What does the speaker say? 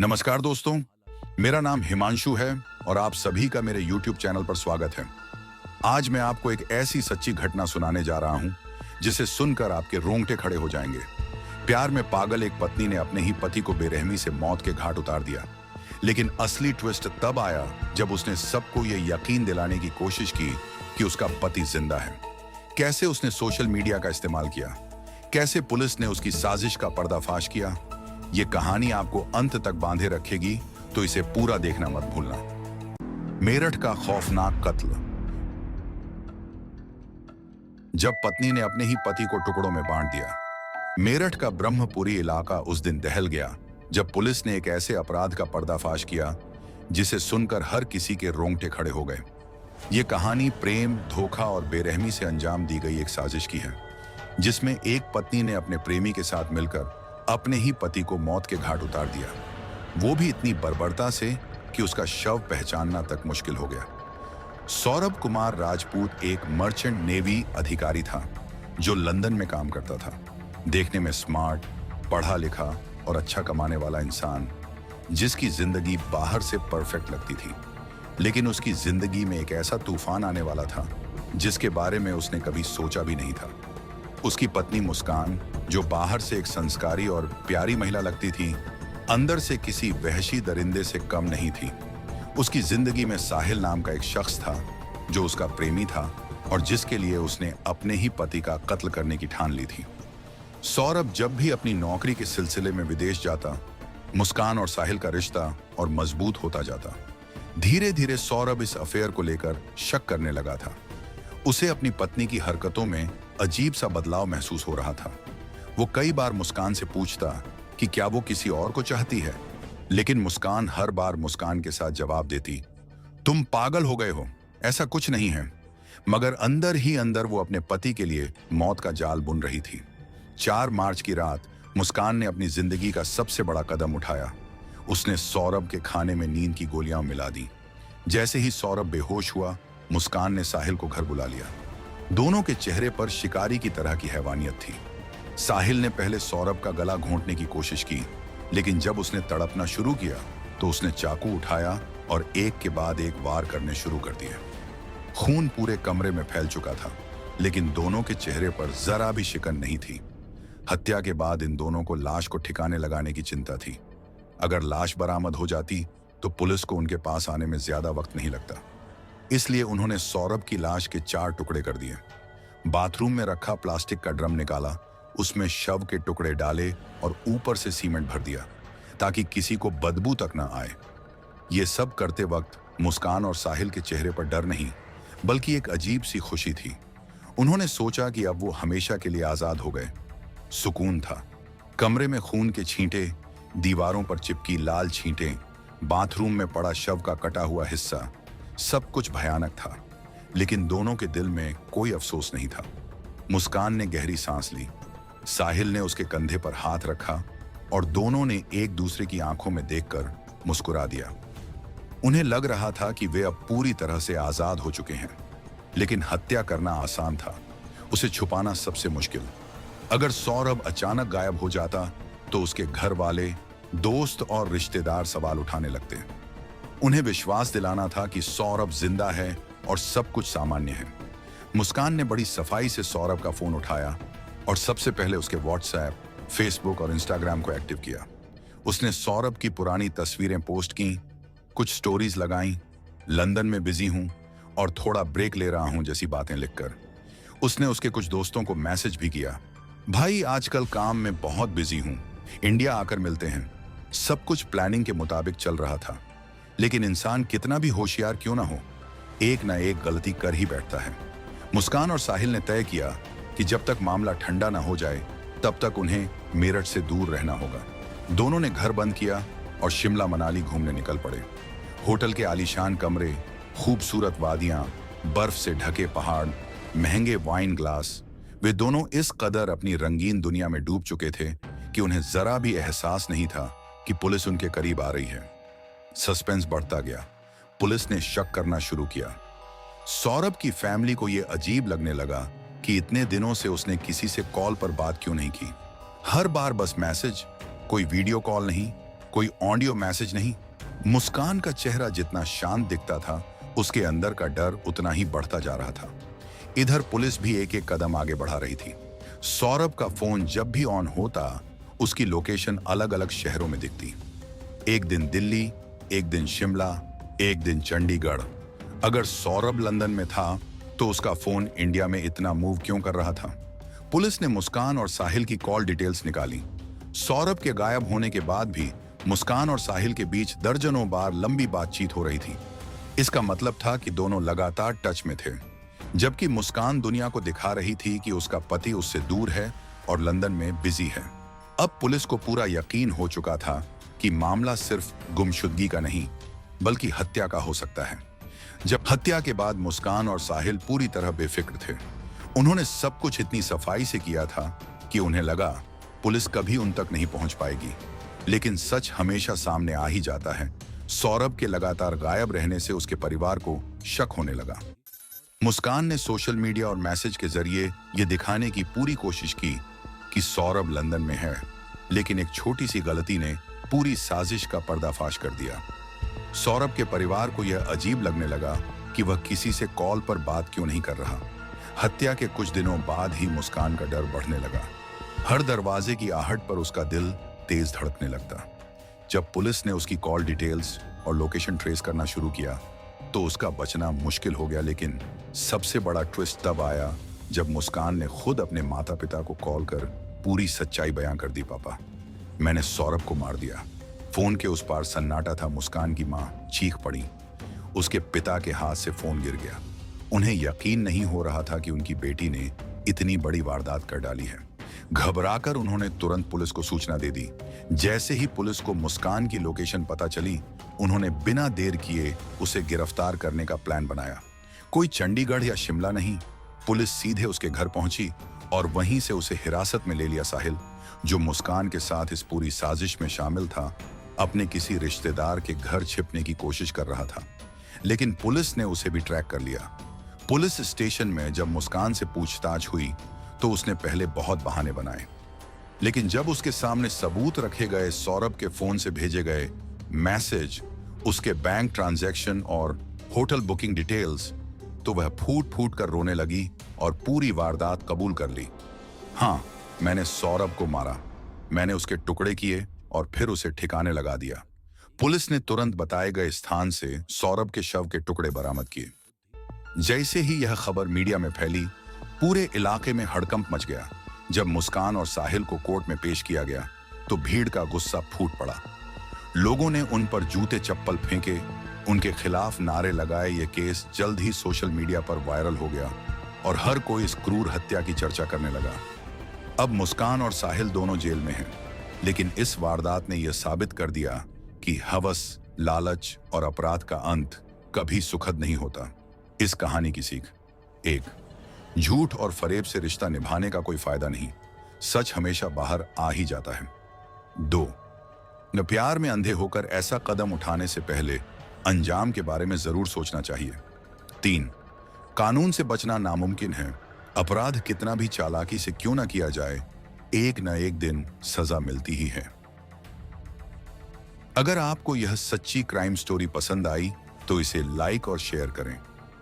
नमस्कार दोस्तों, मेरा नाम हिमांशु है और आप सभी का मेरे YouTube चैनल पर स्वागत है। आज मैं आपको एक ऐसी सच्ची घटना सुनाने जा रहा हूं जिसे सुनकर आपके रोंगटे खड़े हो जाएंगे। प्यार में पागल एक पत्नी ने अपने ही पति को बेरहमी से मौत के घाट उतार दिया, लेकिन असली ट्विस्ट तब आया जब उसने सबको ये यकीन दिलाने की कोशिश की कि उसका पति जिंदा है। कैसे उसने सोशल मीडिया का इस्तेमाल किया, कैसे पुलिस ने उसकी साजिश का पर्दाफाश किया, ये कहानी आपको अंत तक बांधे रखेगी, तो इसे पूरा देखना मत भूलना। मेरठ का खौफनाक कत्ल। जब पत्नी ने अपने ही पति को टुकड़ों में बांट दिया। मेरठ का ब्रह्मपुरी इलाका उस दिन दहल गया जब पुलिस ने एक ऐसे अपराध का पर्दाफाश किया जिसे सुनकर हर किसी के रोंगटे खड़े हो गए। ये कहानी प्रेम, धोखा और बेरहमी से अंजाम दी गई एक साजिश की है, जिसमें एक पत्नी ने अपने प्रेमी के साथ मिलकर अपने ही पति को मौत के घाट उतार दिया, वो भी इतनी बर्बरता से कि उसका शव पहचानना तक मुश्किल हो गया। सौरभ कुमार राजपूत एक मर्चेंट नेवी अधिकारी था जो लंदन में काम करता था। देखने में स्मार्ट, पढ़ा लिखा और अच्छा कमाने वाला इंसान, जिसकी जिंदगी बाहर से परफेक्ट लगती थी, लेकिन उसकी जिंदगी में एक ऐसा तूफान आने वाला था जिसके बारे में उसने कभी सोचा भी नहीं था। उसकी पत्नी मुस्कान, जो बाहर से एक संस्कारी और प्यारी महिला लगती थी, अंदर से किसी वहशी दरिंदे से कम नहीं थी। उसकी जिंदगी में साहिल नाम का एक शख्स था जो उसका प्रेमी था और जिसके लिए उसने अपने ही पति का कत्ल करने की ठान ली थी। सौरभ जब भी अपनी नौकरी के सिलसिले में विदेश जाता, मुस्कान और साहिल का रिश्ता और मजबूत होता जाता। धीरे धीरे सौरभ इस अफेयर को लेकर शक करने लगा था। उसे अपनी पत्नी की हरकतों में अजीब सा बदलाव महसूस हो रहा था। वो कई बार मुस्कान से पूछता कि क्या वो किसी और को चाहती है, लेकिन मुस्कान हर बार मुस्कान के साथ जवाब देती, तुम पागल हो गए हो, ऐसा कुछ नहीं है। मगर अंदर ही अंदर वो अपने पति के लिए मौत का जाल बुन रही थी। 4 मार्च की रात मुस्कान ने अपनी जिंदगी का सबसे बड़ा कदम उठाया। उसने सौरभ के खाने में नींद की गोलियां मिला दी। जैसे ही सौरभ बेहोश हुआ, मुस्कान ने साहिल को घर बुला लिया। दोनों के चेहरे पर शिकारी की तरह की हैवानियत थी। साहिल ने पहले सौरभ का गला घोंटने की कोशिश की, लेकिन जब उसने तड़पना शुरू किया तो उसने चाकू उठाया और एक के बाद एक वार करने शुरू कर दिए। खून पूरे कमरे में फैल चुका था, लेकिन दोनों के चेहरे पर जरा भी शिकन नहीं थी। हत्या के बाद इन दोनों को लाश को ठिकाने लगाने की चिंता थी। अगर लाश बरामद हो जाती तो पुलिस को उनके पास आने में ज्यादा वक्त नहीं लगता। इसलिए उन्होंने सौरभ की लाश के 4 टुकड़े कर दिए। बाथरूम में रखा प्लास्टिक का ड्रम निकाला, उसमें शव के टुकड़े डाले और ऊपर से सीमेंट भर दिया ताकि किसी को बदबू तक ना आए। ये सब करते वक्त मुस्कान और साहिल के चेहरे पर डर नहीं, बल्कि एक अजीब सी खुशी थी। उन्होंने सोचा कि अब वो हमेशा के लिए आजाद हो गए। सुकून था। कमरे में खून के छींटे, दीवारों पर चिपकी लाल छींटें, बाथरूम में पड़ा शव का कटा हुआ हिस्सा, सब कुछ भयानक था, लेकिन दोनों के दिल में कोई अफसोस नहीं था। मुस्कान ने गहरी सांस ली। साहिल ने उसके कंधे पर हाथ रखा और दोनों ने एक दूसरे की आंखों में देखकर मुस्कुरा दिया। उन्हें लग रहा था कि वे अब पूरी तरह से आजाद हो चुके हैं। लेकिन हत्या करना आसान था, उसे छुपाना सबसे मुश्किल। अगर सौरभ अचानक गायब हो जाता तो उसके घर वाले, दोस्त और रिश्तेदार सवाल उठाने लगते। उन्हें विश्वास दिलाना था कि सौरभ जिंदा है और सब कुछ सामान्य है। मुस्कान ने बड़ी सफाई से सौरभ का फोन उठाया और सबसे पहले उसके व्हाट्सएप, फेसबुक और इंस्टाग्राम को एक्टिव किया। उसने सौरभ की पुरानी तस्वीरें पोस्ट की, कुछ स्टोरीज लगाईं, लंदन में बिजी हूं और थोड़ा ब्रेक ले रहा हूं जैसी बातें लिखकर। उसने उसके कुछ दोस्तों को मैसेज भी किया, भाई आजकल काम में बहुत बिजी हूं, इंडिया आकर मिलते हैं। सब कुछ प्लानिंग के मुताबिक चल रहा था, लेकिन इंसान कितना भी होशियार क्यों ना हो, एक ना एक गलती कर ही बैठता है। मुस्कान और साहिल ने तय किया कि जब तक मामला ठंडा ना हो जाए तब तक उन्हें मेरठ से दूर रहना होगा। दोनों ने घर बंद किया और शिमला मनाली घूमने निकल पड़े। होटल के आलीशान कमरे, खूबसूरत वादियां, बर्फ से ढके पहाड़, महंगे वाइन ग्लास, वे दोनों इस कदर अपनी रंगीन दुनिया में डूब चुके थे कि उन्हें जरा भी एहसास नहीं था कि पुलिस उनके करीब आ रही है। सस्पेंस बढ़ता गया। पुलिस ने शक करना शुरू किया। सौरभ की फैमिली को यह अजीब लगने लगा कि इतने दिनों से उसने किसी से कॉल पर बात क्यों नहीं की। हर बार बस मैसेज, कोई वीडियो कॉल नहीं। कोई ऑडियो मैसेज नहीं। मुस्कान का चेहरा जितना शांत दिखता था, उसके अंदर का डर उतना ही बढ़ता जा रहा था। इधर पुलिस भी एक एक कदम आगे बढ़ा रही थी। सौरभ का फोन जब भी ऑन होता, उसकी लोकेशन अलग अलग शहरों में दिखती। एक दिन दिल्ली, एक दिन शिमला, एक दिन चंडीगढ़। अगर सौरभ लंदन में था तो उसका फोन इंडिया में इतना मूव क्यों कर रहा था? पुलिस ने मुस्कान और साहिल की कॉल डिटेल्स निकाली। सौरभ के गायब होने के बाद भी मुस्कान और साहिल के बीच दर्जनों बार लंबी बातचीत हो रही थी। इसका मतलब था कि दोनों लगातार टच में थे, जबकि मुस्कान दुनिया को दिखा रही थी कि उसका पति उससे दूर है और लंदन में बिजी है। अब पुलिस को पूरा यकीन हो चुका था कि मामला सिर्फ गुमशुदगी का नहीं, बल्कि हत्या का हो सकता है। जब हत्या के बाद मुस्कान और साहिल पूरी तरह बेफिक्र थे। उन्होंने सब कुछ इतनी सफाई से किया था कि उन्हें लगा पुलिस कभी उन तक नहीं पहुंच पाएगी। लेकिन सच हमेशा सामने आ ही जाता है। सौरभ के लगातार गायब रहने से उसके परिवार को शक होने लगा। मुस्कान ने सोशल मीडिया और मैसेज के जरिए यह दिखाने की पूरी कोशिश की कि सौरभ लंदन में है, लेकिन एक छोटी सी गलती ने पूरी साजिश का पर्दाफाश कर दिया। सौरभ के परिवार को यह अजीब लगने लगा कि वह किसी से कॉल पर बात क्यों नहीं कर रहा। हत्या के कुछ दिनों बाद ही मुस्कान का डर बढ़ने लगा। हर दरवाजे की आहट पर उसका दिल तेज धड़कने लगता। जब पुलिस ने उसकी कॉल डिटेल्स और लोकेशन ट्रेस करना शुरू किया तो उसका बचना मुश्किल हो गया। लेकिन सबसे बड़ा ट्विस्ट तब आया जब मुस्कान ने खुद अपने माता पिता को कॉल कर पूरी सच्चाई बयां कर दी। पापा, मैंने सौरभ को मार दिया। फोन के उस पार सन्नाटा था। मुस्कान की मां चीख पड़ी। उसके पिता के हाथ से फोन गिर गया। उन्हें यकीन नहीं हो रहा था कि उनकी बेटी ने इतनी बड़ी वारदात कर डाली है। घबराकर उन्होंने तुरंत पुलिस को सूचना दे दी। जैसे ही पुलिस को मुस्कान की लोकेशन पता चली, उन्होंने बिना देर किए उसे गिरफ्तार करने का प्लान बनाया। कोई चंडीगढ़ या शिमला नहीं, पुलिस सीधे उसके घर पहुंची और वहीं से उसे हिरासत में ले लिया। साहिल, जो मुस्कान के साथ इस पूरी साजिश में शामिल था, अपने किसी रिश्तेदार के घर छिपने की कोशिश कर रहा था, लेकिन पुलिस ने उसे भी ट्रैक कर लिया। पुलिस स्टेशन में जब मुस्कान से पूछताछ हुई तो उसने पहले बहुत बहाने बनाए, लेकिन जब उसके सामने सबूत रखे गए, सौरभ के फोन से भेजे गए मैसेज, उसके बैंक ट्रांजैक्शन और होटल बुकिंग डिटेल्स, तो वह फूट फूट कर रोने लगी और पूरी वारदात कबूल कर ली। हाँ, मैंने सौरभ को मारा, मैंने उसके टुकड़े किए और फिर उसे ठिकाने लगा दिया। पुलिस ने तुरंत बताए गए स्थान से सौरभ के शव के टुकड़े बरामद किए। जैसे ही यह खबर मीडिया में फैली, पूरे इलाके में हड़कंप मच गया। जब मुस्कान और साहिल को कोर्ट में पेश किया गया तो भीड़ का गुस्सा फूट पड़ा। लोगों ने उन पर जूते चप्पल फेंके, उनके खिलाफ नारे लगाए। यह केस जल्द ही सोशल मीडिया पर वायरल हो गया और हर कोई इस क्रूर हत्या की चर्चा करने लगा। अब मुस्कान और साहिल दोनों जेल में हैं, लेकिन इस वारदात ने यह साबित कर दिया कि हवस, लालच और अपराध का अंत कभी सुखद नहीं होता। इस कहानी की सीख: 1. झूठ और फरेब से रिश्ता निभाने का कोई फायदा नहीं, सच हमेशा बाहर आ ही जाता है। 2. न प्यार में अंधे होकर ऐसा कदम उठाने से पहले अंजाम के बारे में जरूर सोचना चाहिए। 3. कानून से बचना नामुमकिन है। अपराध कितना भी चालाकी से क्यों ना किया जाए, एक न एक दिन सजा मिलती ही है। अगर आपको यह सच्ची क्राइम स्टोरी पसंद आई तो इसे लाइक और शेयर करें।